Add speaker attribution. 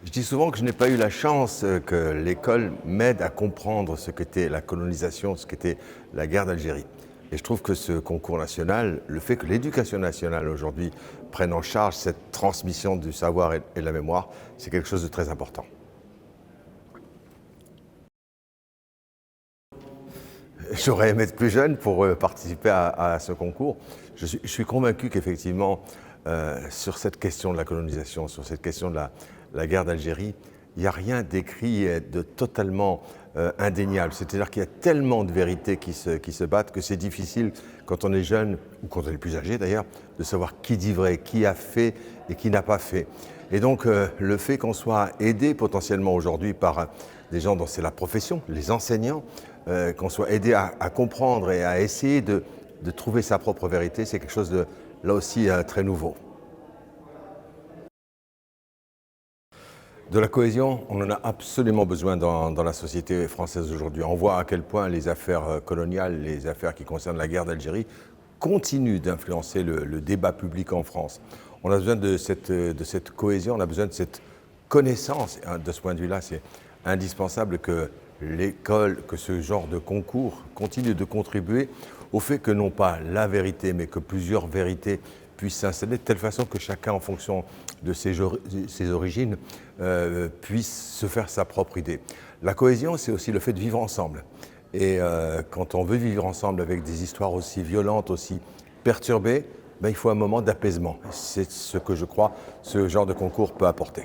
Speaker 1: Je dis souvent que je n'ai pas eu la chance que l'école m'aide à comprendre ce qu'était la colonisation, ce qu'était la guerre d'Algérie. Et je trouve que ce concours national, le fait que l'éducation nationale aujourd'hui prenne en charge cette transmission du savoir et de la mémoire, c'est quelque chose de très important. J'aurais aimé être plus jeune pour participer à ce concours. Je suis convaincu qu'effectivement, sur cette question de la colonisation, sur cette question de la guerre d'Algérie, il n'y a rien d'écrit de totalement indéniable. C'est-à-dire qu'il y a tellement de vérités qui se battent que c'est difficile, quand on est jeune, ou quand on est plus âgé d'ailleurs, de savoir qui dit vrai, qui a fait et qui n'a pas fait. Et donc, le fait qu'on soit aidé potentiellement aujourd'hui par des gens dont c'est la profession, les enseignants, qu'on soit aidé à comprendre et à essayer de trouver sa propre vérité, c'est quelque chose de, là aussi, très nouveau. De la cohésion, on en a absolument besoin dans la société française aujourd'hui. On voit à quel point les affaires coloniales, les affaires qui concernent la guerre d'Algérie, continuent d'influencer le débat public en France. On a besoin de cette cohésion, on a besoin de cette connaissance. De ce point de vue-là, c'est indispensable que l'école, que ce genre de concours continue de contribuer au fait que non pas la vérité, mais que plusieurs vérités puissent s'installer de telle façon que chacun, en fonction de ses origines, puisse se faire sa propre idée. La cohésion, c'est aussi le fait de vivre ensemble. Et quand on veut vivre ensemble avec des histoires aussi violentes, aussi perturbées, ben, il faut un moment d'apaisement. C'est ce que je crois ce genre de concours peut apporter.